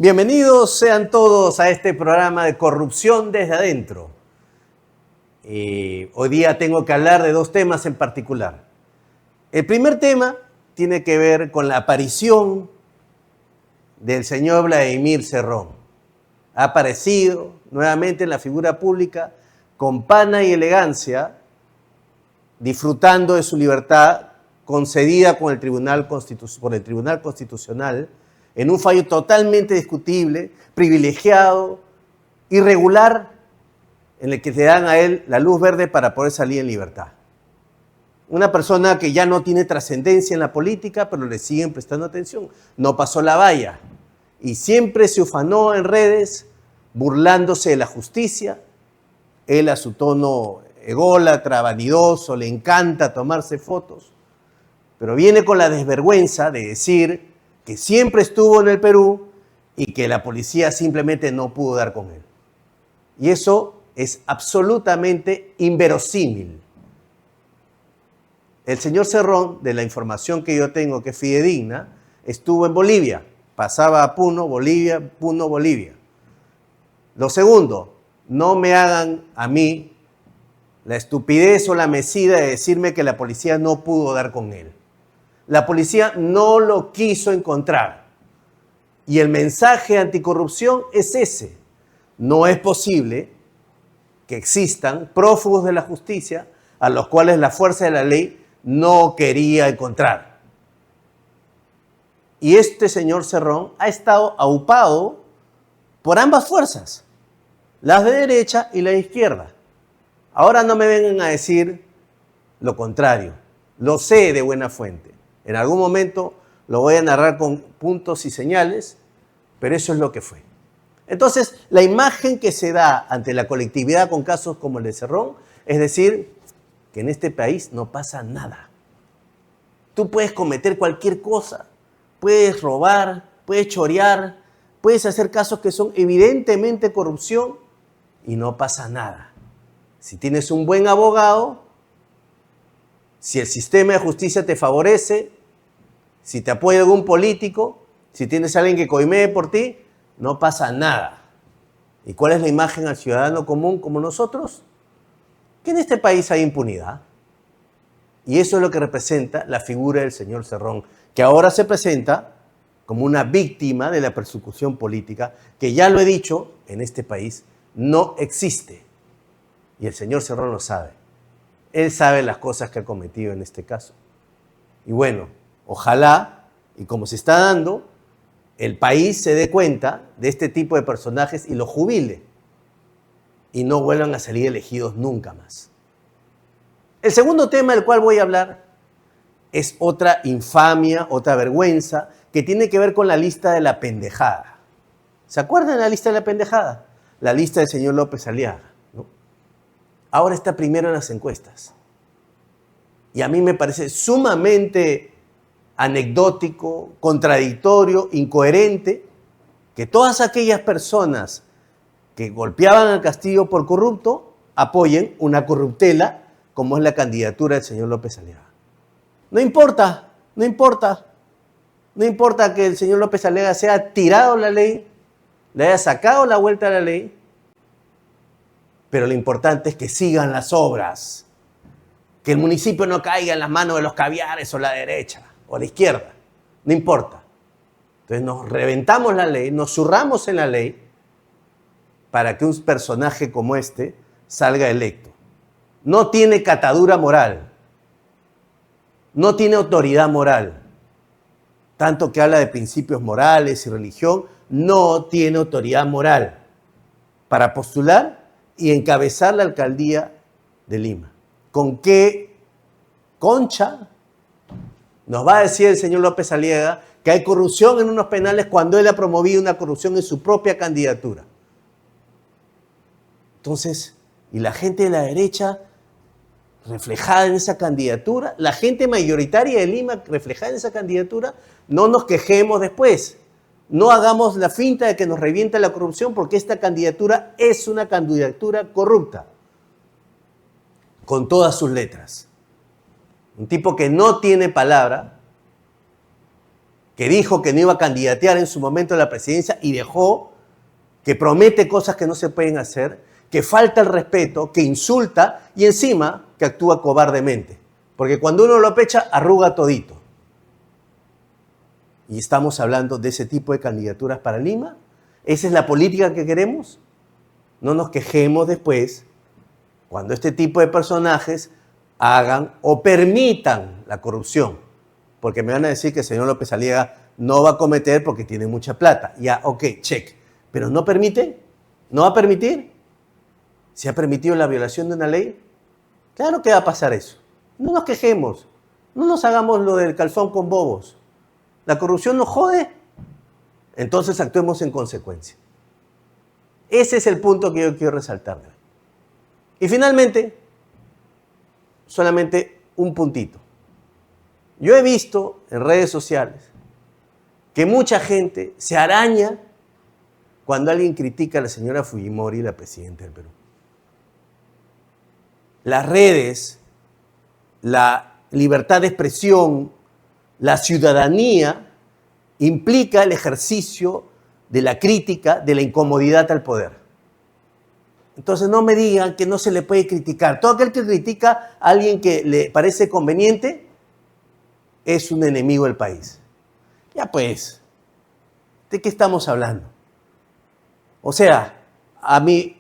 Bienvenidos sean todos a este programa de Corrupción desde Adentro. Hoy día tengo que hablar de dos temas en particular. El primer tema tiene que ver con la aparición del señor Vladimir Cerrón. Ha aparecido nuevamente en la figura pública con pana y elegancia, disfrutando de su libertad concedida por el Tribunal Constitucional, en un fallo totalmente discutible, privilegiado, irregular, en el que le dan a él la luz verde para poder salir en libertad. Una persona que ya no tiene trascendencia en la política, pero le siguen prestando atención. No pasó la valla y siempre se ufanó en redes burlándose de la justicia. Él, a su tono ególatra, vanidoso, le encanta tomarse fotos, pero viene con la desvergüenza de decir que siempre estuvo en el Perú y que la policía simplemente no pudo dar con él. Y eso es absolutamente inverosímil. El señor Cerrón, de la información que yo tengo, que es fidedigna, estuvo en Bolivia, pasaba a Puno, Bolivia. Lo segundo, no me hagan a mí la estupidez o la mesida de decirme que la policía no pudo dar con él. La policía no lo quiso encontrar. Y el mensaje anticorrupción es ese. No es posible que existan prófugos de la justicia a los cuales la fuerza de la ley no quería encontrar. Y este señor Cerrón ha estado aupado por ambas fuerzas, las de derecha y la de izquierda. Ahora no me vengan a decir lo contrario. Lo sé de buena fuente. En algún momento lo voy a narrar con puntos y señales, pero eso es lo que fue. Entonces, la imagen que se da ante la colectividad con casos como el de Cerrón es decir, que en este país no pasa nada. Tú puedes cometer cualquier cosa, puedes robar, puedes chorear, puedes hacer casos que son evidentemente corrupción y no pasa nada. Si tienes un buen abogado, si el sistema de justicia te favorece, si te apoya algún político, si tienes a alguien que coimee por ti, no pasa nada. ¿Y cuál es la imagen al ciudadano común como nosotros? Que en este país hay impunidad. Y eso es lo que representa la figura del señor Cerrón, que ahora se presenta como una víctima de la persecución política, que ya lo he dicho, en este país no existe. Y el señor Cerrón lo sabe. Él sabe las cosas que ha cometido en este caso. Y bueno, ojalá, y como se está dando, el país se dé cuenta de este tipo de personajes y lo jubile. Y no vuelvan a salir elegidos nunca más. El segundo tema del cual voy a hablar es otra infamia, otra vergüenza, que tiene que ver con la lista de la pendejada. ¿Se acuerdan de la lista de la pendejada? La lista del señor López Aliaga, ¿no? Ahora está primero en las encuestas. Y a mí me parece sumamente anecdótico, contradictorio, incoherente, que todas aquellas personas que golpeaban al Castillo por corrupto apoyen una corruptela como es la candidatura del señor López Aliaga. No importa que el señor López Aliaga se haya tirado la ley, le haya sacado la vuelta a la ley, pero lo importante es que sigan las obras, que el municipio no caiga en las manos de los caviares o la derecha o la izquierda, no importa. Entonces nos reventamos la ley, nos zurramos en la ley para que un personaje como este salga electo. No tiene catadura moral, no tiene autoridad moral. Tanto que habla de principios morales y religión, no tiene autoridad moral para postular y encabezar la alcaldía de Lima. ¿Con qué concha nos va a decir el señor López Aliaga que hay corrupción en unos penales cuando él ha promovido una corrupción en su propia candidatura? Entonces, ¿y la gente de la derecha reflejada en esa candidatura? La gente mayoritaria de Lima reflejada en esa candidatura, no nos quejemos después. No hagamos la finta de que nos revienta la corrupción porque esta candidatura es una candidatura corrupta. Con todas sus letras. Un tipo que no tiene palabra, que dijo que no iba a candidatear en su momento a la presidencia y dejó, que promete cosas que no se pueden hacer, que falta el respeto, que insulta y encima que actúa cobardemente. Porque cuando uno lo pecha, arruga todito. Y estamos hablando de ese tipo de candidaturas para Lima. ¿Esa es la política que queremos? No nos quejemos después cuando este tipo de personajes hagan o permitan la corrupción. Porque me van a decir que el señor López Aliaga no va a cometer porque tiene mucha plata. Ya, ok, check. Pero no permite, no va a permitir. ¿Se ha permitido la violación de una ley? Claro que va a pasar eso. No nos quejemos, no nos hagamos lo del calzón con bobos. ¿La corrupción nos jode? Entonces actuemos en consecuencia. Ese es el punto que yo quiero resaltar. Y finalmente, solamente un puntito. Yo he visto en redes sociales que mucha gente se araña cuando alguien critica a la señora Fujimori, la presidenta del Perú. Las redes, la libertad de expresión, la ciudadanía implica el ejercicio de la crítica, de la incomodidad al poder. Entonces no me digan que no se le puede criticar. Todo aquel que critica a alguien que le parece conveniente es un enemigo del país. Ya pues, ¿de qué estamos hablando? O sea, a mi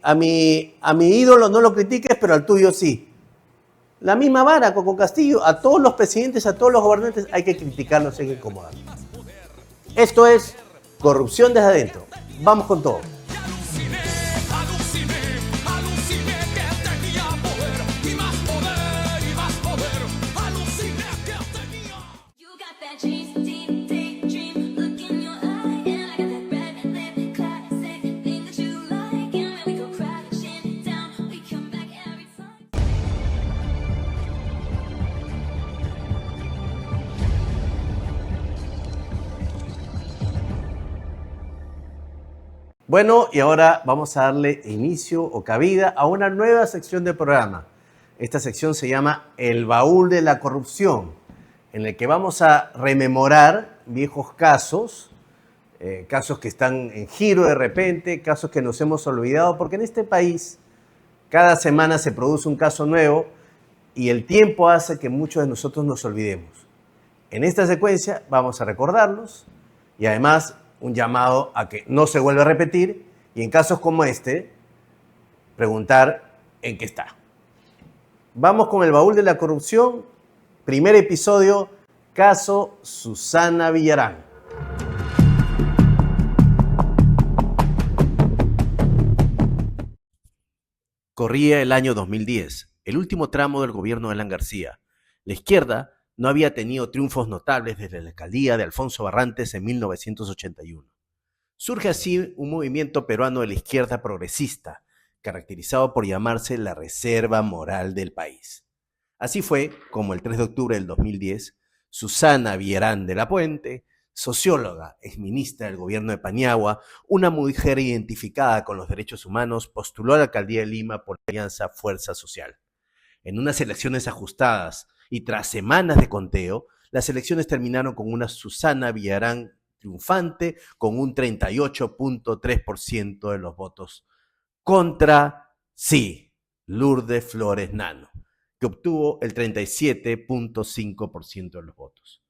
ídolo no lo critiques, pero al tuyo sí. La misma vara, Coco Castillo, a todos los presidentes, a todos los gobernantes hay que criticarlos, hay que incomodarlos. Esto es corrupción desde adentro. Vamos con todo. Bueno, y ahora vamos a darle inicio o cabida a una nueva sección del programa. Esta sección se llama El Baúl de la Corrupción, en el que vamos a rememorar viejos casos, casos que están en giro de repente, casos que nos hemos olvidado, porque en este país cada semana se produce un caso nuevo y el tiempo hace que muchos de nosotros nos olvidemos. En esta secuencia vamos a recordarlos y además un llamado a que no se vuelva a repetir y en casos como este, preguntar en qué está. Vamos con el baúl de la corrupción, primer episodio, caso Susana Villarán. Corría el año 2010, el último tramo del gobierno de Alan García. La izquierda no había tenido triunfos notables desde la alcaldía de Alfonso Barrantes en 1981. Surge así un movimiento peruano de la izquierda progresista, caracterizado por llamarse la reserva moral del país. Así fue como el 3 de octubre del 2010, Susana Villarán de la Puente, socióloga, exministra del gobierno de Paniagua, una mujer identificada con los derechos humanos, postuló a la alcaldía de Lima por la alianza Fuerza Social. En unas elecciones ajustadas y tras semanas de conteo, las elecciones terminaron con una Susana Villarán triunfante con un 38.3% de los votos contra, sí, Lourdes Flores Nano, que obtuvo el 37.5% de los votos.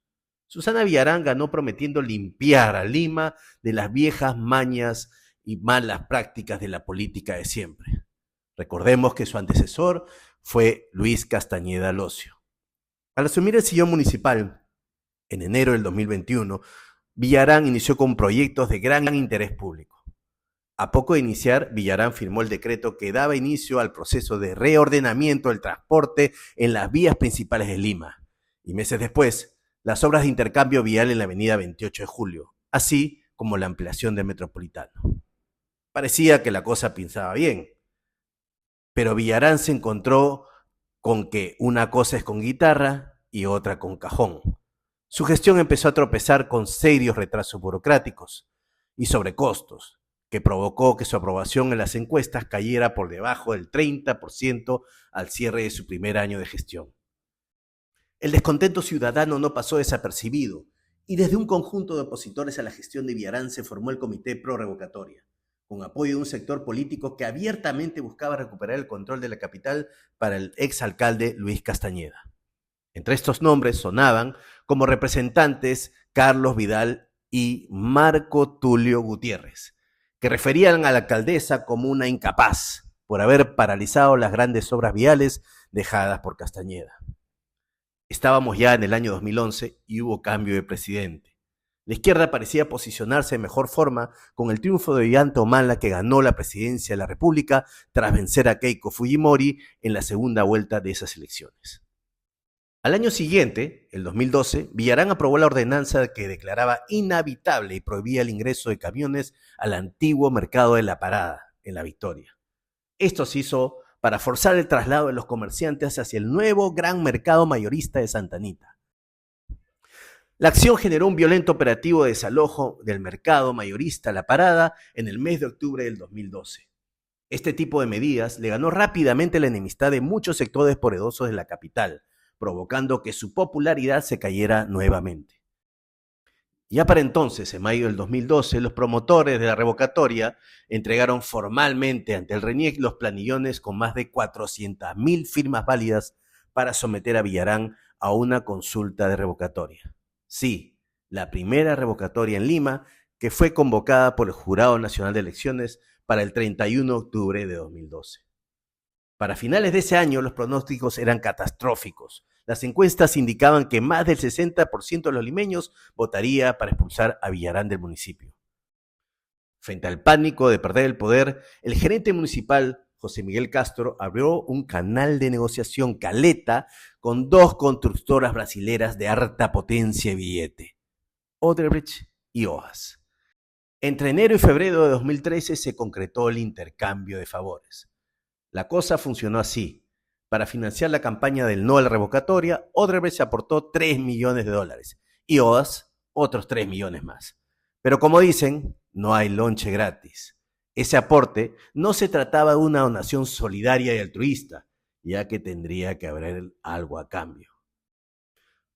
Susana Villarán ganó prometiendo limpiar a Lima de las viejas mañas y malas prácticas de la política de siempre. Recordemos que su antecesor fue Luis Castañeda Locio. Al asumir el sillón municipal, en enero del 2021, Villarán inició con proyectos de gran interés público. A poco de iniciar, Villarán firmó el decreto que daba inicio al proceso de reordenamiento del transporte en las vías principales de Lima. Y meses después, las obras de intercambio vial en la avenida 28 de Julio, así como la ampliación del Metropolitano. Parecía que la cosa pinzaba bien, pero Villarán se encontró con que una cosa es con guitarra y otra con cajón. Su gestión empezó a tropezar con serios retrasos burocráticos y sobrecostos, que provocó que su aprobación en las encuestas cayera por debajo del 30% al cierre de su primer año de gestión. El descontento ciudadano no pasó desapercibido Y desde un conjunto de opositores a la gestión de Villarán se formó el Comité Pro Revocatoria, con apoyo de un sector político que abiertamente buscaba recuperar el control de la capital para el exalcalde Luis Castañeda. Entre estos nombres sonaban como representantes Carlos Vidal y Marco Tulio Gutiérrez, que referían a la alcaldesa como una incapaz por haber paralizado las grandes obras viales dejadas por Castañeda. Estábamos ya en el año 2011 y hubo cambio de presidente. La izquierda parecía posicionarse de mejor forma con el triunfo de Ollanta Humala, que ganó la presidencia de la República tras vencer a Keiko Fujimori en la segunda vuelta de esas elecciones. Al año siguiente, el 2012, Villarán aprobó la ordenanza que declaraba inhabitable y prohibía el ingreso de camiones al antiguo mercado de La Parada, en La Victoria. Esto se hizo para forzar el traslado de los comerciantes hacia el nuevo gran mercado mayorista de Santa Anita. La acción generó un violento operativo de desalojo del mercado mayorista La Parada en el mes de octubre del 2012. Este tipo de medidas le ganó rápidamente la enemistad de muchos sectores poderosos de la capital, provocando que su popularidad se cayera nuevamente. Ya para entonces, en mayo del 2012, los promotores de la revocatoria entregaron formalmente ante el RENIEC los planillones con más de 400.000 firmas válidas para someter a Villarán a una consulta de revocatoria. Sí, la primera revocatoria en Lima, que fue convocada por el Jurado Nacional de Elecciones para el 31 de octubre de 2012. Para finales de ese año, los pronósticos eran catastróficos. Las encuestas indicaban que más del 60% de los limeños votaría para expulsar a Villarán del municipio. Frente al pánico de perder el poder, el gerente municipal, José Miguel Castro, abrió un canal de negociación, Caleta, con dos constructoras brasileras de harta potencia y billete, Odebrecht y OAS. Entre enero y febrero de 2013 se concretó el intercambio de favores. La cosa funcionó así. Para financiar la campaña del no a la revocatoria, Odebrecht aportó $3 millones y OAS otros 3 millones más. Pero como dicen, no hay lonche gratis. Ese aporte no se trataba de una donación solidaria y altruista, ya que tendría que haber algo a cambio.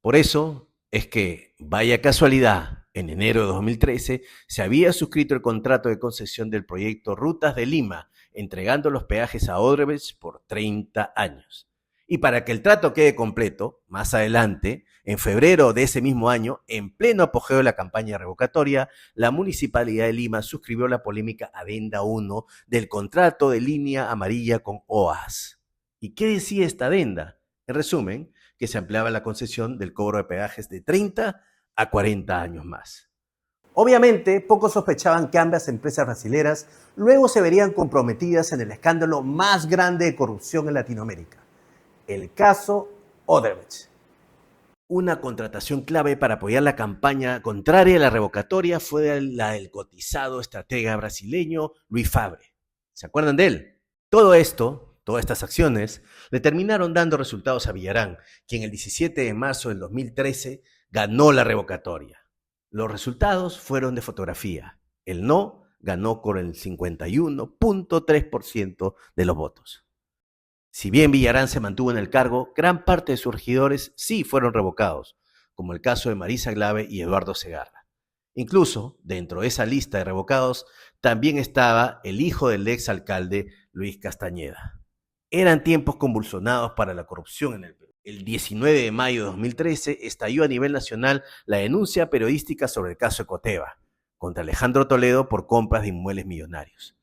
Por eso es que, vaya casualidad, en enero de 2013 se había suscrito el contrato de concesión del proyecto Rutas de Lima, entregando los peajes a Odebrecht por 30 años. Y para que el trato quede completo, más adelante, en febrero de ese mismo año, en pleno apogeo de la campaña revocatoria, la Municipalidad de Lima suscribió la polémica Adenda 1 del contrato de línea amarilla con OAS. ¿Y qué decía esta adenda? En resumen, que se ampliaba la concesión del cobro de peajes de 30 a 40 años más. Obviamente, pocos sospechaban que ambas empresas brasileras luego se verían comprometidas en el escándalo más grande de corrupción en Latinoamérica, el caso Odebrecht. Una contratación clave para apoyar la campaña contraria a la revocatoria fue la del cotizado estratega brasileño Luis Fabre. ¿Se acuerdan de él? Todo esto, todas estas acciones, le terminaron dando resultados a Villarán, quien el 17 de marzo del 2013 ganó la revocatoria. Los resultados fueron de fotografía. El no ganó con el 51.3% de los votos. Si bien Villarán se mantuvo en el cargo, gran parte de sus regidores sí fueron revocados, como el caso de Marisa Glave y Eduardo Segarra. Incluso, dentro de esa lista de revocados, también estaba el hijo del exalcalde Luis Castañeda. Eran tiempos convulsionados para la corrupción en el Perú. El 19 de mayo de 2013 estalló a nivel nacional la denuncia periodística sobre el caso Ecoteva contra Alejandro Toledo por compras de inmuebles millonarios.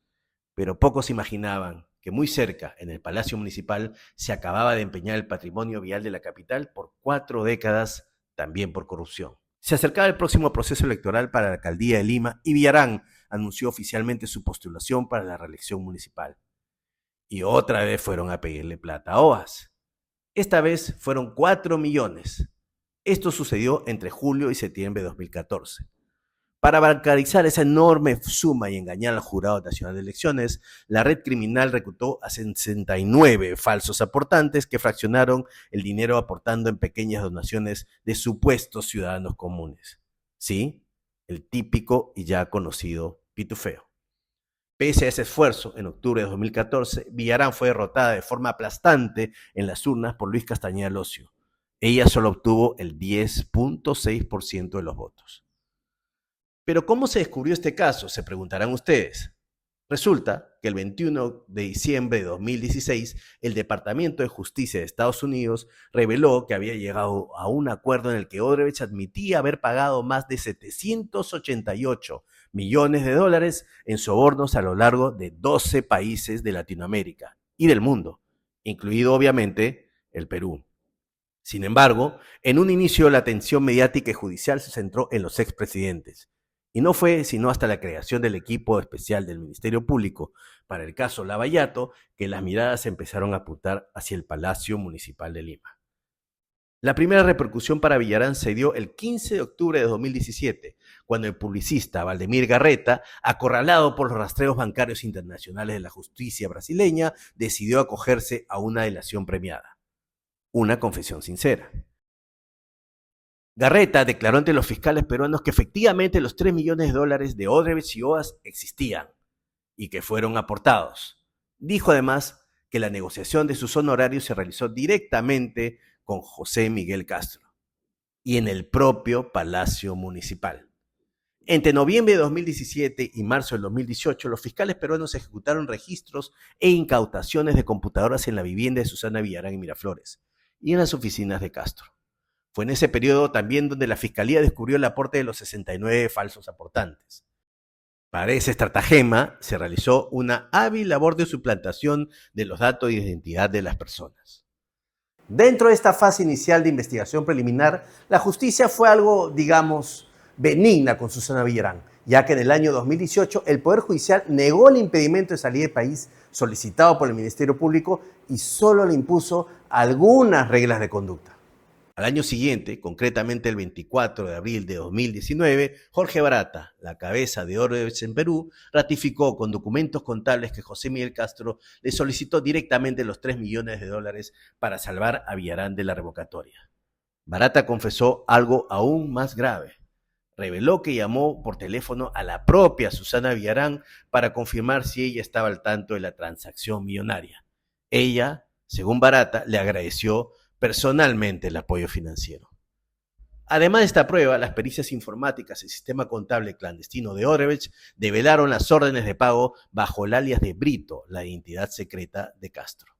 Pero pocos imaginaban que muy cerca, en el Palacio Municipal, se acababa de empeñar el patrimonio vial de la capital por 4 décadas, también por corrupción. Se acercaba el próximo proceso electoral para la alcaldía de Lima y Villarán anunció oficialmente su postulación para la reelección municipal. Y otra vez fueron a pedirle plata a OAS. Esta vez fueron 4 millones. Esto sucedió entre julio y septiembre de 2014. Para bancarizar esa enorme suma y engañar al Jurado Nacional de Elecciones, la red criminal reclutó a 69 falsos aportantes que fraccionaron el dinero aportando en pequeñas donaciones de supuestos ciudadanos comunes. Sí, el típico y ya conocido pitufeo. Pese a ese esfuerzo, en octubre de 2014, Villarán fue derrotada de forma aplastante en las urnas por Luis Castañeda Locio. Ella solo obtuvo el 10.6% de los votos. Pero ¿cómo se descubrió este caso? Se preguntarán ustedes. Resulta que el 21 de diciembre de 2016, el Departamento de Justicia de Estados Unidos reveló que había llegado a un acuerdo en el que Odebrecht admitía haber pagado más de 788 millones de dólares en sobornos a lo largo de 12 países de Latinoamérica y del mundo, incluido obviamente el Perú. Sin embargo, en un inicio la atención mediática y judicial se centró en los expresidentes. Y no fue sino hasta la creación del equipo especial del Ministerio Público para el caso Lavallato que las miradas empezaron a apuntar hacia el Palacio Municipal de Lima. La primera repercusión para Villarán se dio el 15 de octubre de 2017, cuando el publicista Valdemir Garreta, acorralado por los rastreos bancarios internacionales de la justicia brasileña, decidió acogerse a una delación premiada. Una confesión sincera. Garreta declaró ante los fiscales peruanos que efectivamente los 3 millones de dólares de Odebrecht y OAS existían y que fueron aportados. Dijo además que la negociación de sus honorarios se realizó directamente con José Miguel Castro y en el propio Palacio Municipal. Entre noviembre de 2017 y marzo de 2018, los fiscales peruanos ejecutaron registros e incautaciones de computadoras en la vivienda de Susana Villarán en Miraflores y en las oficinas de Castro. Fue en ese periodo también donde la Fiscalía descubrió el aporte de los 69 falsos aportantes. Para ese estratagema se realizó una hábil labor de suplantación de los datos de identidad de las personas. Dentro de esta fase inicial de investigación preliminar, la justicia fue algo, digamos, benigna con Susana Villarán, ya que en el año 2018 el Poder Judicial negó el impedimento de salida del país solicitado por el Ministerio Público y solo le impuso algunas reglas de conducta. Al año siguiente, concretamente el 24 de abril de 2019, Jorge Barata, la cabeza de Odebrecht en Perú, ratificó con documentos contables que José Miguel Castro le solicitó directamente los 3 millones de dólares para salvar a Villarán de la revocatoria. Barata confesó algo aún más grave. Reveló que llamó por teléfono a la propia Susana Villarán para confirmar si ella estaba al tanto de la transacción millonaria. Ella, según Barata, le agradeció personalmente el apoyo financiero. Además de esta prueba, las pericias informáticas y el sistema contable clandestino de Odebrecht develaron las órdenes de pago bajo el alias de Brito, la identidad secreta de Castro.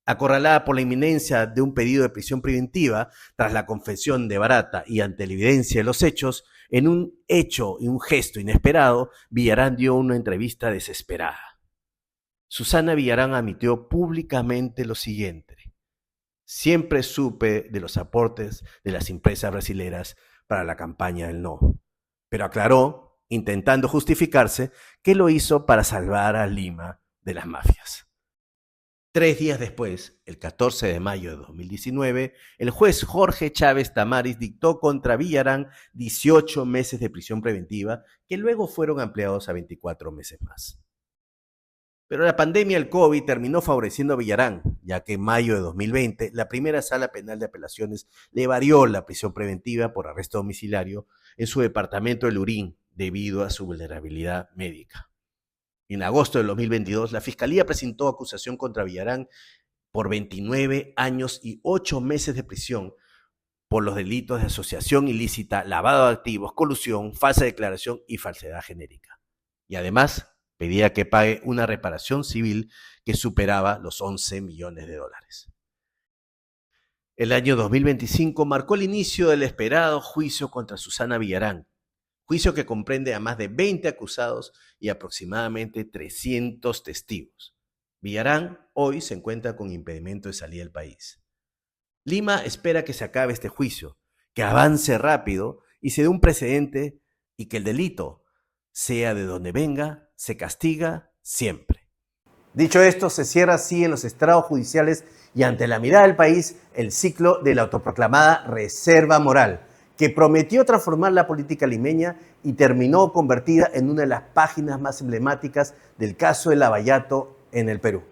Acorralada por la inminencia de un pedido de prisión preventiva, tras la confesión de Barata y ante la evidencia de los hechos, en un hecho y un gesto inesperado, Villarán dio una entrevista desesperada. Susana Villarán admitió públicamente lo siguiente: siempre supe de los aportes de las empresas brasileras para la campaña del no, pero aclaró, intentando justificarse, que lo hizo para salvar a Lima de las mafias. 3 días después, el 14 de mayo de 2019, el juez Jorge Chávez Tamaris dictó contra Villarán 18 meses de prisión preventiva, que luego fueron ampliados a 24 meses más. Pero la pandemia del COVID terminó favoreciendo a Villarán, ya que en mayo de 2020 la primera sala penal de apelaciones le varió la prisión preventiva por arresto domiciliario en su departamento de Lurín debido a su vulnerabilidad médica. En agosto de 2022, la Fiscalía presentó acusación contra Villarán por 29 años y 8 meses de prisión por los delitos de asociación ilícita, lavado de activos, colusión, falsa declaración y falsedad genérica. Y además pedía que pague una reparación civil que superaba los 11 millones de dólares. El año 2025 marcó el inicio del esperado juicio contra Susana Villarán, juicio que comprende a más de 20 acusados y aproximadamente 300 testigos. Villarán hoy se encuentra con impedimento de salida del país. Lima espera que se acabe este juicio, que avance rápido y se dé un precedente y que el delito, sea de donde venga, se castiga siempre. Dicho esto, se cierra así en los estrados judiciales y ante la mirada del país el ciclo de la autoproclamada reserva moral, que prometió transformar la política limeña y terminó convertida en una de las páginas más emblemáticas del caso de Lavallato en el Perú.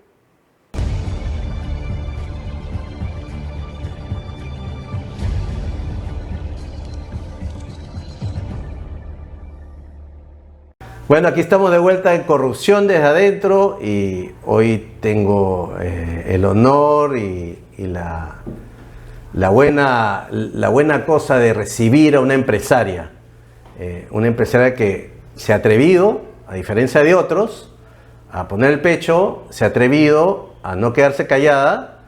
Bueno, aquí estamos de vuelta en Corrupción desde adentro y hoy tengo el honor y la la buena cosa de recibir a una empresaria que se ha atrevido, a diferencia de otros, a poner el pecho, se ha atrevido a no quedarse callada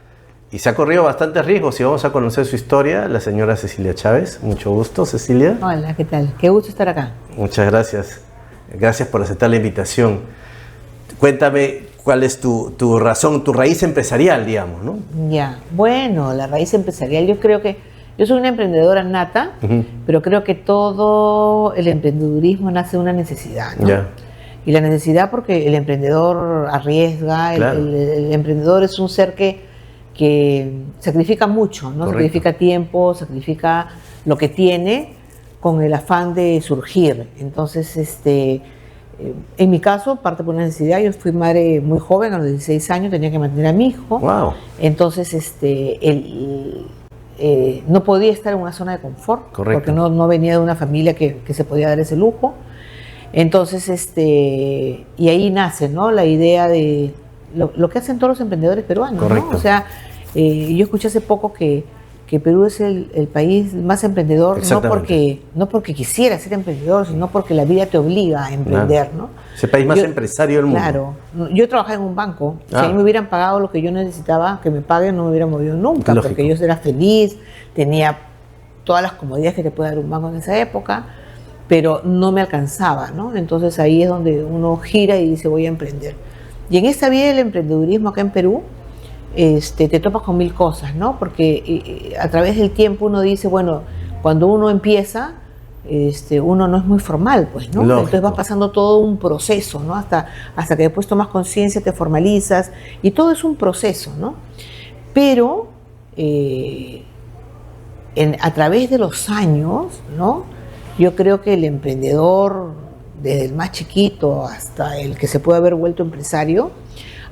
y se ha corrido bastantes riesgos. Y vamos a conocer su historia, la señora Cecilia Chávez. Mucho gusto, Cecilia. Hola, ¿qué tal? Qué gusto estar acá. Muchas gracias. Gracias por aceptar la invitación. Cuéntame cuál es tu razón, tu raíz empresarial, digamos, ¿no? Ya, bueno, la raíz empresarial, yo creo que yo soy una emprendedora nata, pero creo que todo el emprendedurismo nace de una necesidad, ¿no? Ya. Y la necesidad porque el emprendedor arriesga, Claro. el emprendedor es un ser que sacrifica mucho, ¿no? Correcto. Sacrifica tiempo, sacrifica lo que tiene con el afán de surgir. Entonces, en mi caso, parte por una necesidad. Yo fui madre muy joven, a los 16 años, tenía que mantener a mi hijo. Wow. Entonces, no podía estar en una zona de confort, Correcto. porque no venía de una familia que se podía dar ese lujo. Entonces, y ahí nace, ¿no?, la idea de lo que hacen todos los emprendedores peruanos, Correcto. ¿no? O sea, yo escuché hace poco que Perú es el país más emprendedor, no porque quisiera ser emprendedor, sino porque la vida te obliga a emprender, ¿no? Es el país más empresario del mundo. Claro. Yo trabajaba en un banco. Si a mí Ah. me hubieran pagado lo que yo necesitaba que me paguen, no me hubiera movido nunca, Lógico. porque yo era feliz, tenía todas las comodidades que te puede dar un banco en esa época, pero no me alcanzaba, ¿no? Entonces ahí es donde uno gira y dice, voy a emprender. Y en esta vida del emprendedurismo acá en Perú, te topas con mil cosas, ¿no? Porque a través del tiempo uno dice, bueno, cuando uno empieza, uno no es muy formal, pues, ¿no? Lógico. Entonces vas pasando todo un proceso, ¿no? Hasta que después tomas conciencia, te formalizas, y todo es un proceso, ¿no? Pero a través de los años, ¿no?, yo creo que el emprendedor, desde el más chiquito hasta el que se puede haber vuelto empresario,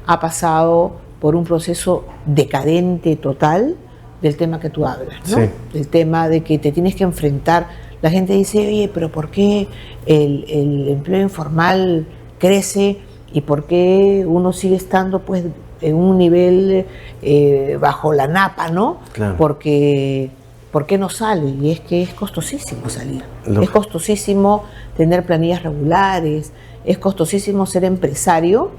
ha pasado por un proceso decadente total del tema que tú hablas, ¿no? Sí. El tema de que te tienes que enfrentar. La gente dice, oye, pero ¿por qué el empleo informal crece y por qué uno sigue estando, pues, en un nivel bajo la napa, ¿no? Claro. Porque ¿por qué no sale? Y es que es costosísimo salir. Lógico. Es costosísimo tener planillas regulares, es costosísimo ser empresario,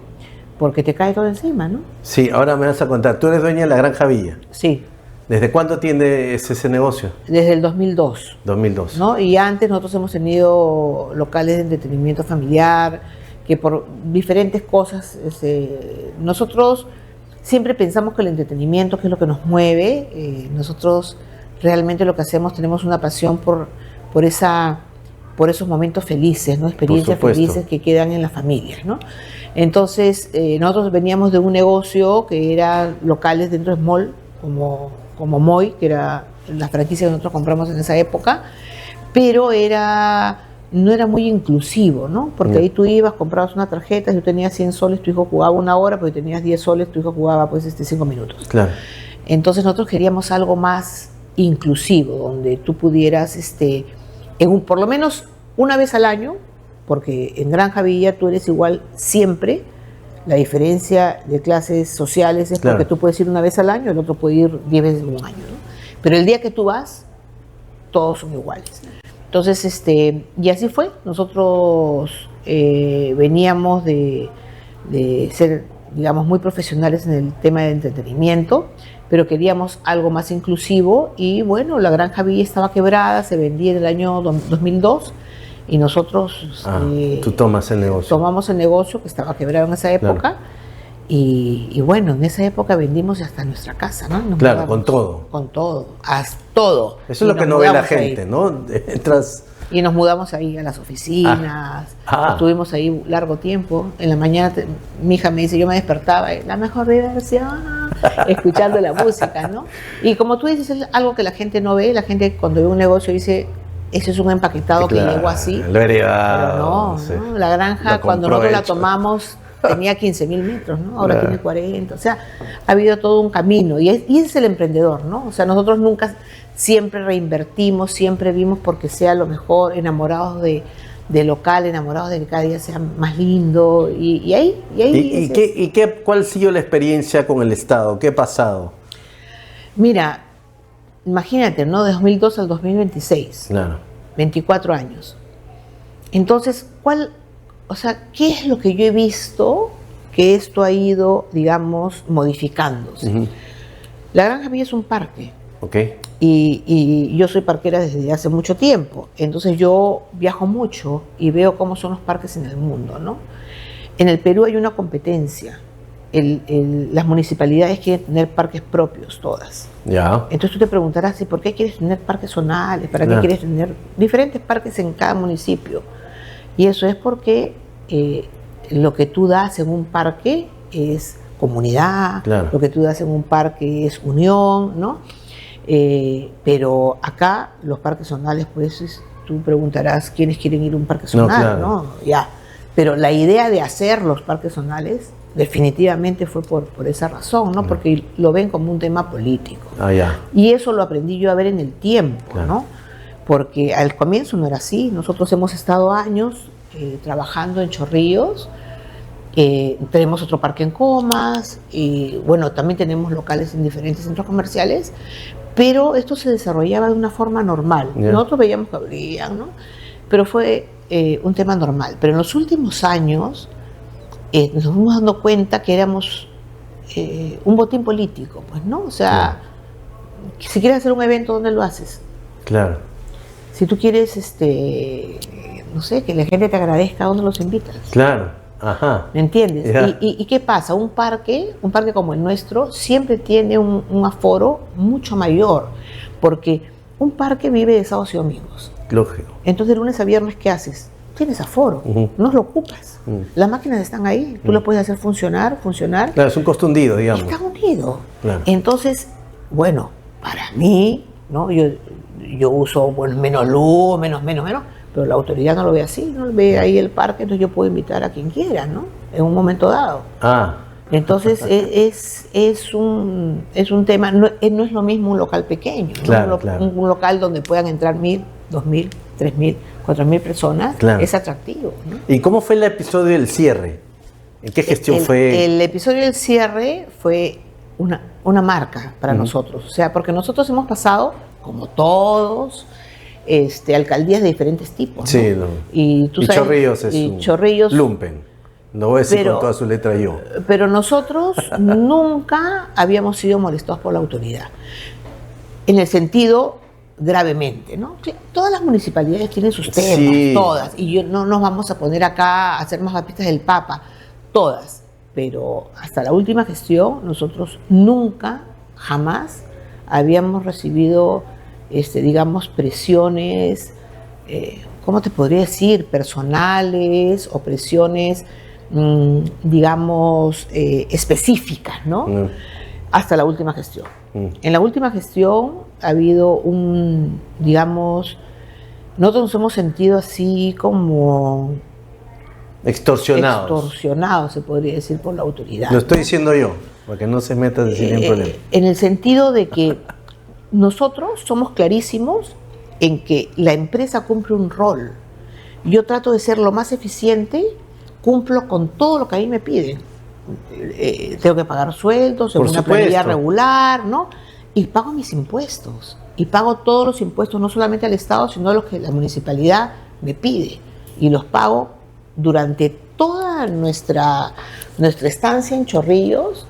porque te cae todo encima, ¿no? Sí, ahora me vas a contar. Tú eres dueña de la Granja Villa. Sí, ¿Desde cuándo tienes ese negocio? desde el 2002. 2002. ¿No? Y antes nosotros hemos tenido locales de entretenimiento familiar, que por diferentes cosas, nosotros siempre pensamos que el entretenimiento, que es lo que nos mueve, nosotros realmente lo que hacemos, tenemos una pasión por esos momentos felices, ¿no? Experiencias Por supuesto. felices que quedan en las familias, ¿no? Entonces, nosotros veníamos de un negocio que era locales dentro de Mall, como Moy, que era la franquicia que nosotros compramos en esa época, pero no era muy inclusivo, ¿no? Porque ahí tú ibas, comprabas una tarjeta, si tú tenías 100 soles, tu hijo jugaba una hora, pero si tenías 10 soles, tu hijo jugaba, pues, 5 minutos. Claro. Entonces nosotros queríamos algo más inclusivo, donde tú pudieras, por lo menos una vez al año, porque en Granja Villa tú eres igual siempre. La diferencia de clases sociales es Claro. porque tú puedes ir una vez al año, el otro puede ir 10 veces en un año, ¿no? Pero el día que tú vas, todos son iguales. Entonces, y así fue. Nosotros veníamos de ser, digamos, muy profesionales en el tema de entretenimiento, pero queríamos algo más inclusivo y bueno, la Granja Villa estaba quebrada, se vendía en el año 2002 y nosotros Tú tomas el negocio. tomamos el negocio que estaba quebrado en esa época. Claro. Y bueno, en esa época vendimos hasta nuestra casa, ¿no? Nos Claro, mudamos. con todo. Con todo, hasta todo. Eso Y es lo que nos no ve la mudamos ahí. gente, ¿no? Entras. Y nos mudamos ahí a las oficinas, estuvimos ahí largo tiempo. En la mañana mi hija me dice, yo me despertaba, la mejor diversión, escuchando la música, ¿no? Y como tú dices, es algo que la gente no ve. La gente cuando ve un negocio dice, ese es un empaquetado que llegó así. Lo he heredado. Pero no, sí. ¿no? La granja, Lo cuando compró nosotros la hecho. tomamos, tenía 15.000 metros, ¿no? Ahora Claro. tiene 40. O sea, ha habido todo un camino. Y ese es el emprendedor, ¿no? O sea, nosotros nunca, siempre reinvertimos, siempre vimos porque sea lo mejor, enamorados de local, enamorados de que cada día sea más lindo. Y ahí ¿Cuál ha sido la experiencia con el Estado? ¿Qué ha pasado? Mira, imagínate, ¿no? De 2002 al 2026. Claro. 24 años. Entonces, ¿qué es lo que yo he visto que esto ha ido, digamos, modificándose? Ujú. La Granja Villa es un parque. Ok. Y yo soy parquera desde hace mucho tiempo. Entonces yo viajo mucho y veo cómo son los parques en el mundo, ¿no? En el Perú hay una competencia. Las municipalidades quieren tener parques propios, todas. Ya. Entonces tú te preguntarás, ¿y por qué quieres tener parques zonales? ¿Para qué quieres tener diferentes parques en cada municipio? Y eso es porque lo que tú das en un parque es comunidad, Claro. lo que tú das en un parque es unión, ¿no? Pero acá los parques zonales, pues tú preguntarás quiénes quieren ir a un parque zonal, claro. ¿no? Ya. Pero la idea de hacer los parques zonales definitivamente fue por esa razón, ¿no? Porque lo ven como un tema político. Ah, ya. Y eso lo aprendí yo a ver en el tiempo, Claro. ¿no? Porque al comienzo no era así. Nosotros hemos estado años trabajando en Chorrillos, tenemos otro parque en Comas, y bueno, también tenemos locales en diferentes centros comerciales, pero esto se desarrollaba de una forma normal. Yeah. Nosotros veíamos que abrían, ¿no? Pero fue un tema normal. Pero en los últimos años nos fuimos dando cuenta que éramos un botín político, pues, ¿no? O sea, si quieres hacer un evento, ¿dónde lo haces? Claro. Si tú quieres, no sé, que la gente te agradezca, ¿a dónde los invitas? Claro. Ajá. ¿Me entiendes? Ya. ¿Y qué pasa? Un parque como el nuestro siempre tiene un aforo mucho mayor, porque un parque vive de sábados y domingos. Lógico. Entonces, de lunes a viernes, ¿qué haces? Tienes aforo, Ujú. no lo ocupas. Las máquinas están ahí, tú lo puedes hacer funcionar. Claro, es un costo hundido, digamos. Está unido. Claro. Entonces, bueno, para mí, ¿no? Yo uso, bueno, menos luz, menos, pero la autoridad no lo ve así, no ve ahí el parque, entonces yo puedo invitar a quien quiera, ¿no? En un momento dado. Ah. Entonces es un tema, no es lo mismo un local pequeño, ¿no? Claro, claro. Un local donde puedan entrar 1.000, 2.000, 3.000, 4.000 personas, Claro. es atractivo, ¿no? ¿Y cómo fue el episodio del cierre? ¿En qué gestión fue? El episodio del cierre fue una marca para nosotros, o sea, porque nosotros hemos pasado, como todos, alcaldías de diferentes tipos, ¿no? Sí, no. Y tú Y sabes, Chorrillos es y un Chorrillos, lumpen. Lo voy a decir Pero- con toda su letra yo. pero nosotros nunca habíamos sido molestados por la autoridad, en el sentido gravemente, ¿no? Todas las municipalidades tienen sus temas, Sí. todas, y no nos vamos a poner acá a hacer más papistas del Papa, todas, pero hasta la última gestión nosotros nunca, jamás habíamos recibido, digamos, presiones, ¿cómo te podría decir? Personales o presiones, digamos, específicas, ¿no? Hasta la última gestión. En la última gestión ha habido digamos, nosotros nos hemos sentido así como extorsionados, se podría decir, por la autoridad. Lo estoy diciendo yo, para que no se metan sin ningún problema. En el sentido de que nosotros somos clarísimos en que la empresa cumple un rol. Yo trato de ser lo más eficiente, cumplo con todo lo que a mí me piden. Tengo que pagar sueldos, Por una supuesto. planilla regular, ¿no? Y pago mis impuestos. Y pago todos los impuestos, no solamente al Estado, sino los que la municipalidad me pide. Y los pago durante toda nuestra estancia en Chorrillos.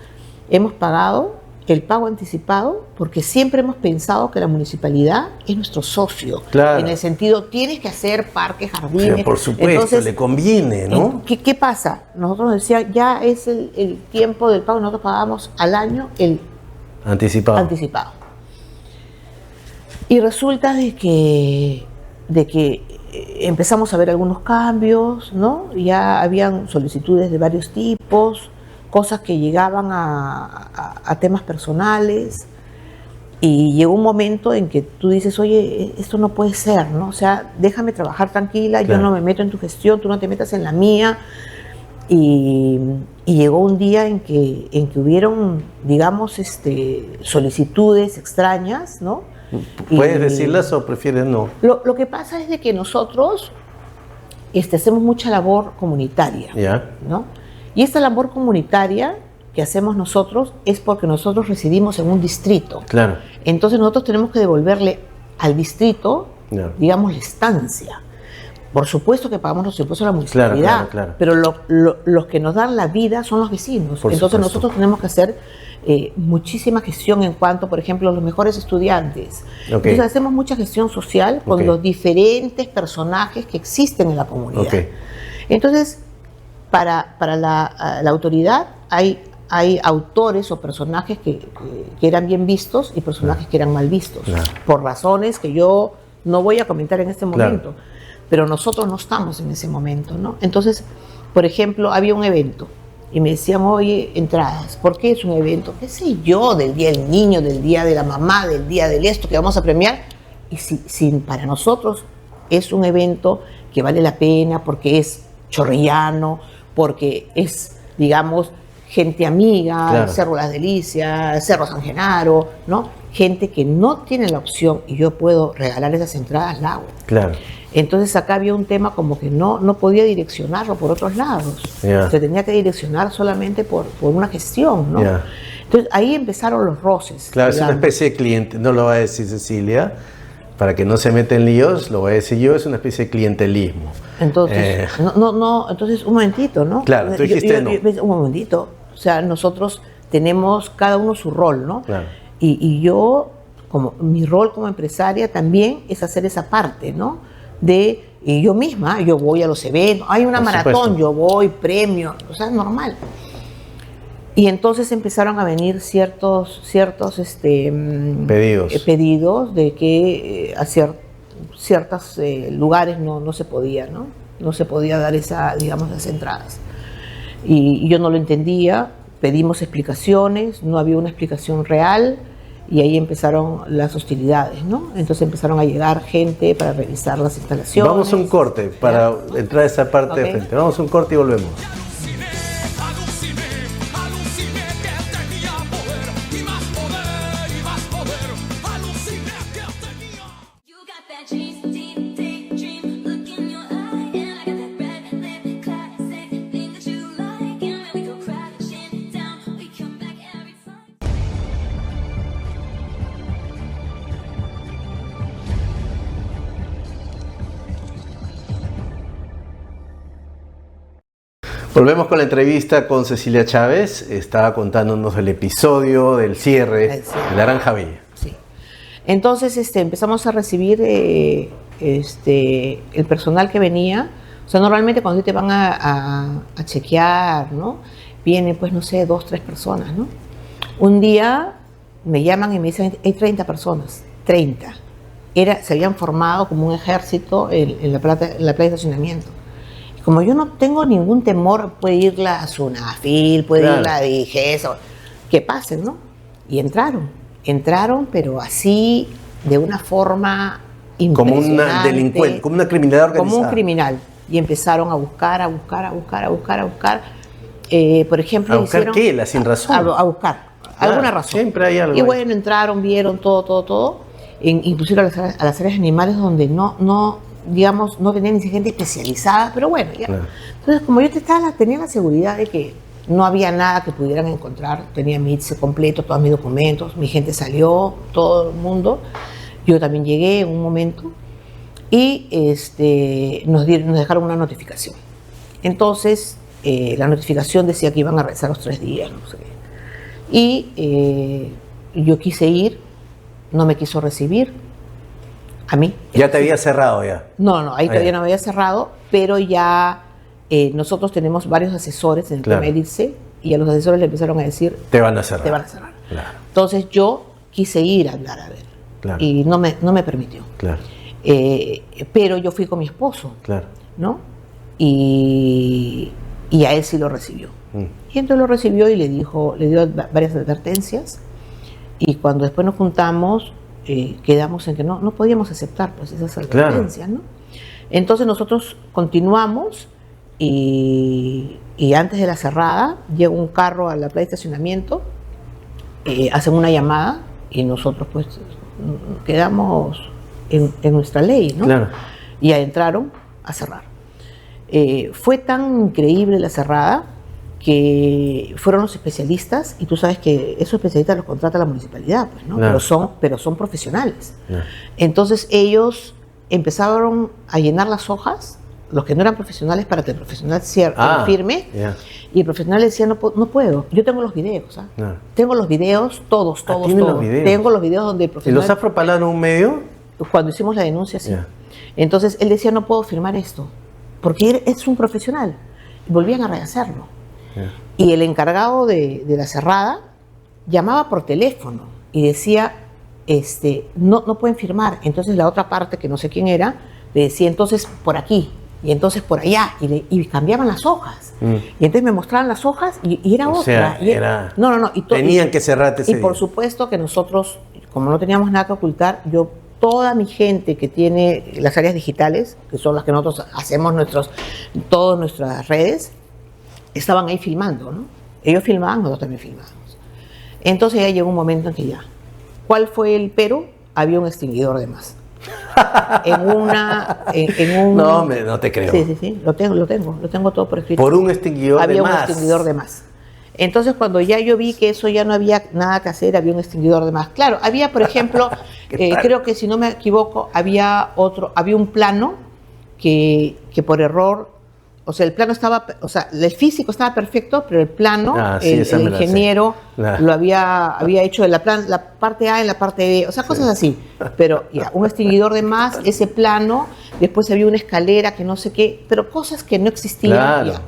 Hemos pagado el pago anticipado porque siempre hemos pensado que la municipalidad es nuestro socio. Claro. En el sentido, tienes que hacer parques, jardines. Pero por supuesto, Entonces, le conviene, ¿no? ¿Qué pasa? Nosotros nos decían, ya es el tiempo del pago, nosotros pagamos al año el Anticipado. Y resulta de que empezamos a ver algunos cambios, ¿no? Ya habían solicitudes de varios tipos, cosas que llegaban a temas personales, y llegó un momento en que tú dices, oye, esto no puede ser, ¿no? O sea, déjame trabajar tranquila, Claro. yo no me meto en tu gestión, tú no te metas en la mía. Y llegó un día en que hubieron, digamos, solicitudes extrañas, ¿no? ¿Puedes Y decirlas o prefieres no? Lo que pasa es de que nosotros hacemos mucha labor comunitaria, Ya. ¿no? Y esta labor comunitaria que hacemos nosotros es porque nosotros residimos en un distrito. Claro. Entonces nosotros tenemos que devolverle al distrito, digamos, la estancia. Por supuesto que pagamos los impuestos a la municipalidad, pero los que nos dan la vida son los vecinos. Entonces nosotros tenemos que hacer muchísima gestión en cuanto, por ejemplo, a los mejores estudiantes. Entonces hacemos mucha gestión social con los diferentes personajes que existen en la comunidad. Entonces, para la autoridad hay autores o personajes que eran bien vistos y personajes que eran mal vistos, por razones que yo no voy a comentar en este momento. Pero nosotros no estamos en ese momento, ¿no? Entonces, por ejemplo, había un evento y me decían, oye, entradas, ¿por qué es un evento? ¿Qué sé yo? Del Día del Niño, del Día de la Mamá, del Día del esto que vamos a premiar. Y si para nosotros es un evento que vale la pena porque es chorrillano, porque es, digamos, gente amiga, el Cerro Las Delicias, el Cerro San Genaro, ¿no? Gente que no tiene la opción y yo puedo regalar esas entradas, la hago. Entonces acá había un tema como que no podía direccionarlo por otros lados. Se tenía que direccionar solamente por una gestión, ¿no? Entonces ahí empezaron los roces. Claro, digamos. Es una especie de cliente, no lo va a decir Cecilia, para que no se meta en líos, lo voy a decir yo, es una especie de clientelismo. Entonces, entonces un momentito, ¿no? Claro, tú dijiste no. Un momentito, o sea, nosotros tenemos cada uno su rol, ¿no? Y yo, como mi rol como empresaria también es hacer esa parte, ¿no? Y yo misma, yo voy a los eventos, hay una maratón, yo voy, premio, o sea, es normal. Y entonces empezaron a venir ciertos pedidos de que a ciertos lugares no se podía, ¿no? No se podía dar digamos, las entradas. Y yo no lo entendía, pedimos explicaciones, no había una explicación real. Y ahí empezaron las hostilidades, ¿no? Entonces empezaron a llegar gente para revisar las instalaciones. Vamos a un corte para entrar a esa parte de frente. Vamos a un corte y volvemos. Volvemos con la entrevista con Cecilia Chávez. Estaba contándonos el episodio del cierre de Naranja Bella. Sí. Entonces empezamos a recibir el personal que venía. O sea, normalmente cuando te van a chequear, ¿no? Vienen, pues, no sé, 2, 3 personas, ¿no? Un día me llaman y me dicen, hay 30 personas. 30. Se habían formado como un ejército en la playa de estacionamiento. Como yo no tengo ningún temor, puede ir la Sunafil, puede ir la DIGESA, que pasen, ¿no? Y entraron, pero así, de una forma impresionante. Como una delincuente, como una criminalidad organizada. Como un criminal. Y empezaron a buscar. Por ejemplo, ¿A buscar qué? La sin razón. A buscar alguna razón. Siempre hay algo. Y bueno, entraron, vieron todo. Inclusive a las áreas animales donde digamos, no tenía ni gente especializada, pero bueno, ya. Entonces, como yo tenía la seguridad de que no había nada que pudieran encontrar, tenía mi ITSE completo, todos mis documentos, mi gente salió, todo el mundo, yo también llegué en un momento y nos dejaron una notificación. Entonces, la notificación decía que iban a regresar los 3 días, no sé qué. Y yo quise ir, no me quiso recibir. A mí. ¿Ya te había cerrado ya? No, ahí todavía no me había cerrado, pero ya nosotros tenemos varios asesores en el tema del ITSE y a los asesores le empezaron a decir, te van a cerrar. Te van a cerrar. Entonces yo quise ir a hablar a ver y no me permitió. Pero yo fui con mi esposo, ¿no? Y a él sí lo recibió. Y entonces lo recibió y le dio varias advertencias y cuando después nos juntamos, quedamos en que no podíamos aceptar pues esas advertencias, ¿no? Entonces nosotros continuamos y antes de la cerrada llega un carro a la playa de estacionamiento, hacen una llamada y nosotros pues quedamos en nuestra ley, ¿no? Y ya entraron a cerrar. Fue tan increíble la cerrada que fueron los especialistas, y tú sabes que esos especialistas los contrata la municipalidad, pues, ¿no? Claro. Pero son profesionales. Claro. Entonces ellos empezaron a llenar las hojas, los que no eran profesionales, para que el profesional firme, ya. y el profesional decía, no puedo, yo tengo los videos, ¿ah? Claro. Tengo los videos, todos, ¿tiene los videos? tengo los videos donde el ¿Y profesional... los ha propalado en un medio? Cuando hicimos la denuncia, sí. Ya. Entonces él decía, no puedo firmar esto, porque él es un profesional. Y volvían a rehacerlo. Ya. Y el encargado de la cerrada llamaba por teléfono y decía, no pueden firmar. Entonces la otra parte, que no sé quién era, le decía, entonces por aquí, y entonces por allá, y cambiaban las hojas. Y entonces me mostraban las hojas y era O otra. sea, Y era... No. Tenían que cerrarte ese Y por día. supuesto que nosotros, como no teníamos nada que ocultar, toda mi gente que tiene las áreas digitales, que son las que nosotros hacemos todas nuestras redes, estaban ahí filmando, ¿no? Ellos filmaban, nosotros también filmábamos. Entonces ya llegó un momento en que ya. ¿Cuál fue el pero? Había un extinguidor de más. No te creo. Sí, lo tengo todo por escrito. Por un extinguidor de Había más. un extinguidor de más. Entonces, cuando ya yo vi que eso ya no había nada que hacer, había un extinguidor de más. Claro, había, por ejemplo, creo que si no me equivoco, había un plano que por error, o sea, el plano estaba, o sea, el físico estaba perfecto, pero el plano, el ingeniero lo había hecho en la parte A en la parte B, o sea, cosas así. Pero ya, un extinguidor de más, ese plano, después había una escalera que no sé qué, pero cosas que no existían. Claro. Ya.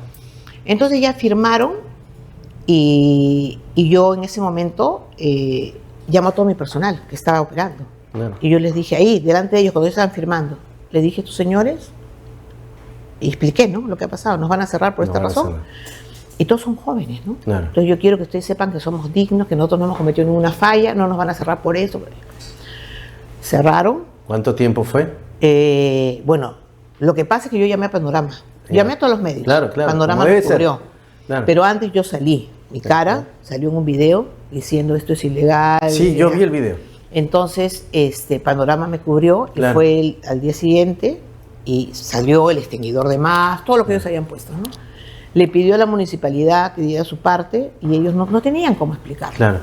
Entonces ya firmaron. Y yo en ese momento llamo a todo mi personal que estaba operando. Claro. Y yo les dije ahí, delante de ellos, cuando ellos estaban firmando, les dije, estos señores, y expliqué, ¿no?, lo que ha pasado, nos van a cerrar por esta razón. Y todos son jóvenes, ¿no? Claro. Entonces yo quiero que ustedes sepan que somos dignos, que nosotros no hemos cometido ninguna falla, no nos van a cerrar por eso. Cerraron. ¿Cuánto tiempo fue? Bueno, lo que pasa es que yo llamé a Panorama. Llamé a todos los medios. Claro. Panorama me cubrió. Claro. Pero antes yo salí. Mi cara salió en un video diciendo esto es ilegal. Sí, yo vi el video. Entonces, Panorama me cubrió y fue al día siguiente y salió el extinguidor de más, todo lo que ellos habían puesto, ¿no? Le pidió a la municipalidad que diera su parte y ellos no tenían cómo explicarlo. Claro.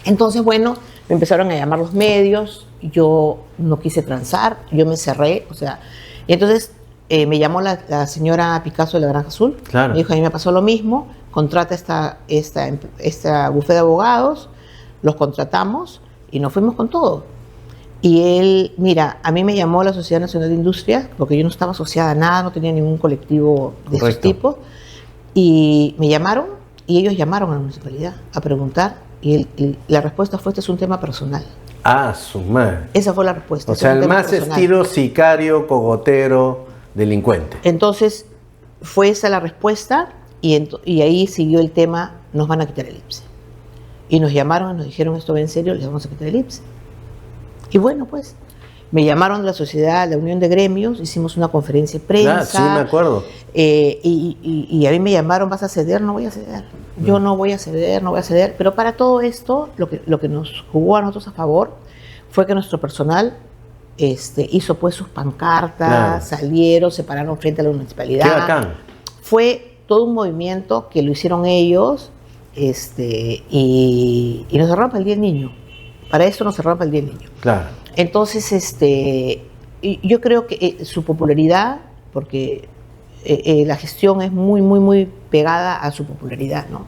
Entonces, bueno, me empezaron a llamar los medios, yo no quise transar, yo me cerré, o sea, y entonces me llamó la señora Picasso de la Granja Azul, Claro. Me dijo, a mí me pasó lo mismo, contrata esta bufete de abogados, los contratamos y nos fuimos con todo. Y él, mira, a mí me llamó la Sociedad Nacional de Industria, porque yo no estaba asociada a nada, no tenía ningún colectivo de esos tipos, y me llamaron y ellos llamaron a la municipalidad a preguntar y la respuesta fue, este es un tema personal. Ah, su madre. Esa fue la respuesta. O sea, el más estilo sicario, cogotero, delincuente. Entonces, fue esa la respuesta y ahí siguió el tema, nos van a quitar el IPSE. Y nos llamaron y nos dijeron, esto va en serio, les vamos a quitar el IPSE. Y bueno, pues, me llamaron de la sociedad, la Unión de Gremios, hicimos una conferencia de prensa. Ah, sí, me acuerdo. Y a mí me llamaron, ¿vas a ceder? No voy a ceder. Yo no voy a ceder, no voy a ceder. Pero para todo esto, lo que nos jugó a nosotros a favor fue que nuestro personal hizo pues sus pancartas, salieron, se pararon frente a la municipalidad. Qué bacán. Fue todo un movimiento que lo hicieron ellos y nos cerraron para el Día del Niño. Para eso nos cerraron para el Día del Niño. Claro. Entonces, yo creo que su popularidad, porque la gestión es muy, muy, muy pegada a su popularidad, ¿no?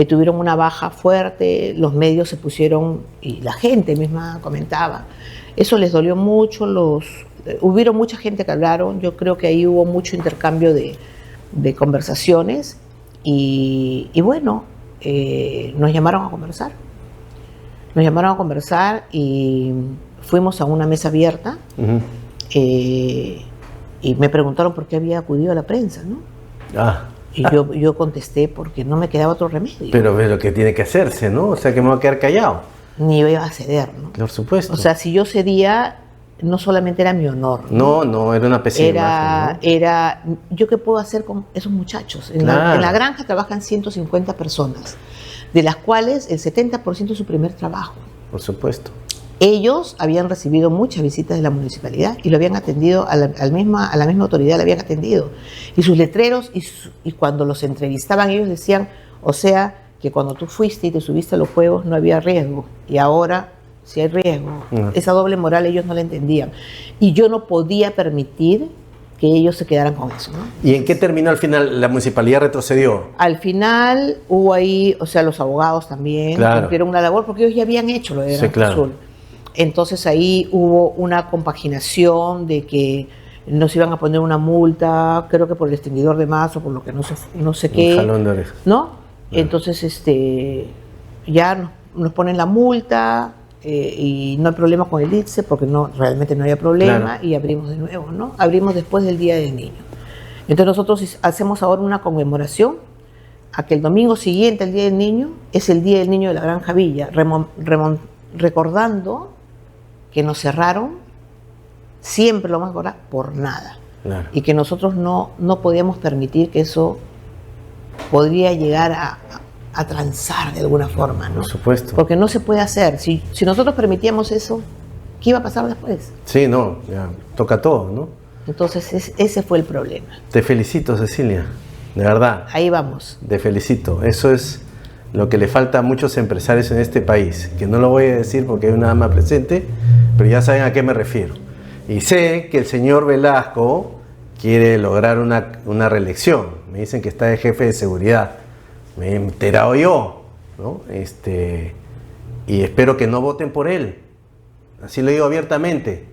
Tuvieron una baja fuerte, los medios se pusieron, y la gente misma comentaba, eso les dolió mucho, hubieron mucha gente que hablaron, yo creo que ahí hubo mucho intercambio de conversaciones, y bueno, nos llamaron a conversar. Nos llamaron a conversar y fuimos a una mesa abierta y me preguntaron por qué había acudido a la prensa, ¿no? Y yo contesté porque no me quedaba otro remedio. Pero es lo que tiene que hacerse, ¿no? O sea, que me voy a quedar callado. Ni iba a ceder, ¿no? Por supuesto. O sea, si yo cedía, no solamente era mi honor. No, era una pésima imagen, ¿no? ¿Yo qué puedo hacer con esos muchachos? En la granja trabajan 150 personas, de las cuales el 70% es su primer trabajo. Por supuesto. Ellos habían recibido muchas visitas de la municipalidad y lo habían atendido, a la misma autoridad le habían atendido. Y sus letreros, y cuando los entrevistaban, ellos decían, o sea, que cuando tú fuiste y te subiste a los juegos no había riesgo, y ahora sí hay riesgo. Esa doble moral ellos no la entendían. Y yo no podía permitir que ellos se quedaran con eso, ¿no? ¿Y en qué terminó al final? ¿La municipalidad retrocedió? Al final hubo ahí, o sea, los abogados también cumplieron una labor, porque ellos ya habían hecho lo de Granja Azul. Entonces ahí hubo una compaginación de que nos iban a poner una multa, creo que por el extinguidor de más o por lo que no sé qué. Un jalón de oreja. ¿No? Entonces ya nos ponen la multa y no hay problema con el ITSE porque realmente no había problema y abrimos de nuevo, ¿no? Abrimos después del Día del Niño. Entonces nosotros hacemos ahora una conmemoración a que el domingo siguiente al Día del Niño es el Día del Niño de la Granja Villa, recordando que nos cerraron siempre lo más por nada. Y que nosotros no podíamos permitir que eso podría llegar a transar de alguna forma, ¿no? Por supuesto. Porque no se puede hacer. Si nosotros permitíamos eso, ¿qué iba a pasar después? Sí, no, ya toca todo, ¿no? Entonces ese fue el problema. Te felicito, Cecilia, de verdad. Ahí vamos. Te felicito. Eso es lo que le falta a muchos empresarios en este país, que no lo voy a decir porque hay una dama presente, pero ya saben a qué me refiero. Y sé que el señor Velasco quiere lograr una reelección. Me dicen que está de jefe de seguridad. Me he enterado yo, ¿no? Y espero que no voten por él. Así lo digo abiertamente.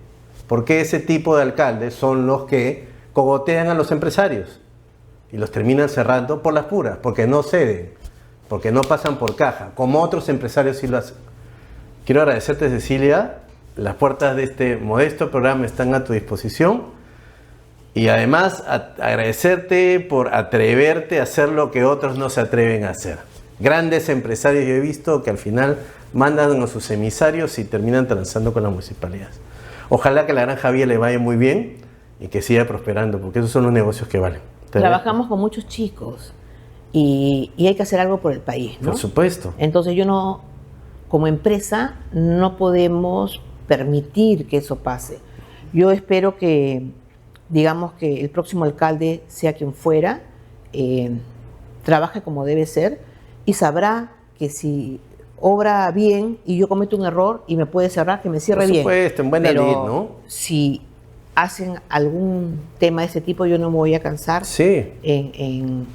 Porque ese tipo de alcaldes son los que cogotean a los empresarios y los terminan cerrando por las puras, porque no ceden, porque no pasan por caja, como otros empresarios sí lo hacen. Quiero agradecerte, Cecilia. Las puertas de este modesto programa están a tu disposición. Y además agradecerte por atreverte a hacer lo que otros no se atreven a hacer. Grandes empresarios yo he visto que al final mandan a sus emisarios y terminan transando con las municipalidades. Ojalá que la Granja Villa le vaya muy bien y que siga prosperando, porque esos son los negocios que valen. Trabajamos con muchos chicos y hay que hacer algo por el país, ¿no? Por supuesto. Entonces como empresa, no podemos permitir que eso pase. Yo espero que, digamos, que el próximo alcalde, sea quien fuera, trabaje como debe ser y sabrá que si obra bien y yo cometo un error y me puede cerrar, que me cierre bien. Por supuesto, en buena lid, ¿no? Si hacen algún tema de ese tipo, yo no me voy a cansar en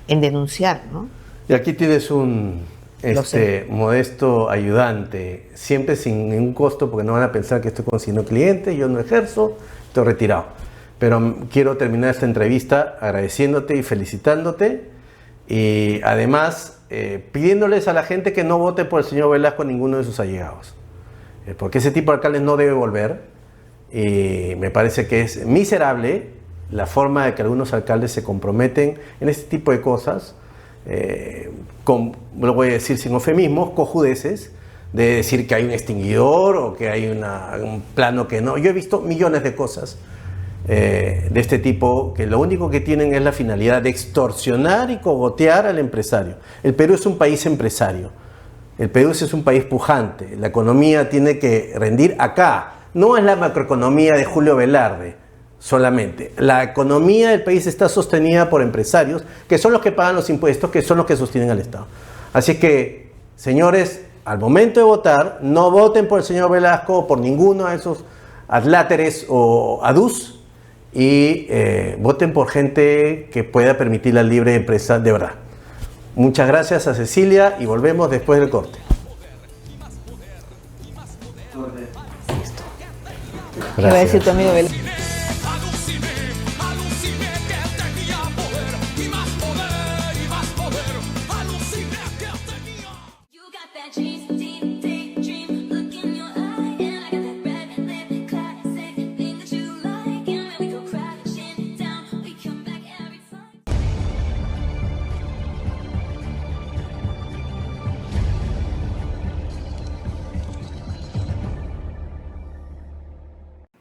denunciar, ¿no? Y aquí tienes un modesto ayudante, siempre sin ningún costo, porque no van a pensar que estoy consiguiendo clientes, yo no ejerzo, estoy retirado. Pero quiero terminar esta entrevista agradeciéndote y felicitándote, y además pidiéndoles a la gente que no vote por el señor Velasco ninguno de sus allegados, porque ese tipo de alcaldes no debe volver, y me parece que es miserable la forma de que algunos alcaldes se comprometen en este tipo de cosas, lo voy a decir sin eufemismos, cojudeces, de decir que hay un extinguidor o que hay un plano que no. Yo he visto millones de cosas de este tipo que lo único que tienen es la finalidad de extorsionar y cogotear al empresario. El Perú es un país empresario, el Perú es un país pujante, la economía tiene que rendir acá, no es la macroeconomía de Julio Velarde solamente. La economía del país está sostenida por empresarios que son los que pagan los impuestos, que son los que sostienen al Estado. Así que, señores, al momento de votar, no voten por el señor Velasco o por ninguno de esos adláteres o adús, y voten por gente que pueda permitir la libre empresa de verdad. Muchas gracias a Cecilia y volvemos después del corte. Listo. ¿Qué va a decir tu amigo Velasco?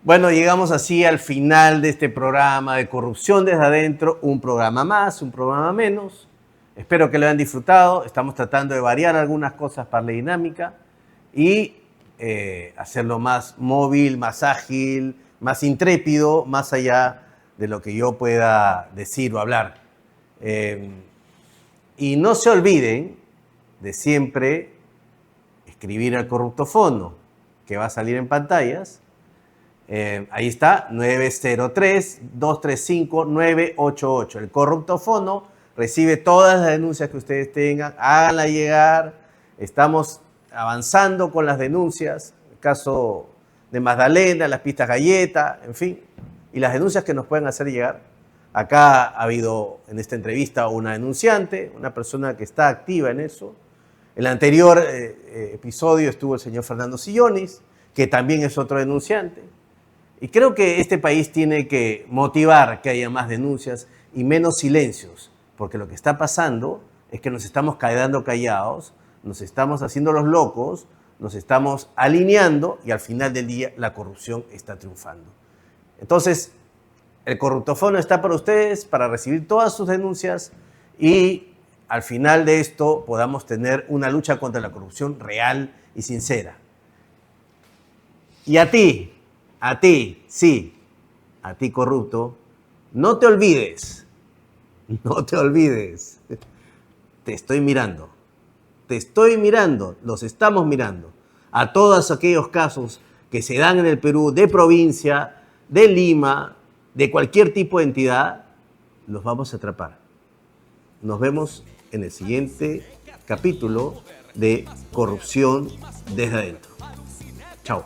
Bueno, llegamos así al final de este programa de Corrupción desde Adentro, un programa más, un programa menos. Espero que lo hayan disfrutado. Estamos tratando de variar algunas cosas para la dinámica y hacerlo más móvil, más ágil, más intrépido, más allá de lo que yo pueda decir o hablar. Y no se olviden de siempre escribir al corruptofono, que va a salir en pantallas. Ahí está, 903-235-988. El corruptofono recibe todas las denuncias que ustedes tengan, háganla llegar. Estamos avanzando con las denuncias, el caso de Magdalena, las pistas galleta, en fin, y las denuncias que nos pueden hacer llegar. Acá ha habido en esta entrevista una denunciante, una persona que está activa en eso. En el anterior episodio estuvo el señor Fernando Sillonis, que también es otro denunciante. Y creo que este país tiene que motivar que haya más denuncias y menos silencios, porque lo que está pasando es que nos estamos quedando callados, nos estamos haciendo los locos, nos estamos alineando y al final del día la corrupción está triunfando. Entonces, el corruptofono está para ustedes, para recibir todas sus denuncias y al final de esto podamos tener una lucha contra la corrupción real y sincera. Y a ti, sí, a ti corrupto, no te olvides, te estoy mirando, los estamos mirando. A todos aquellos casos que se dan en el Perú, de provincia, de Lima, de cualquier tipo de entidad, los vamos a atrapar. Nos vemos en el siguiente capítulo de Corrupción desde adentro. Chao.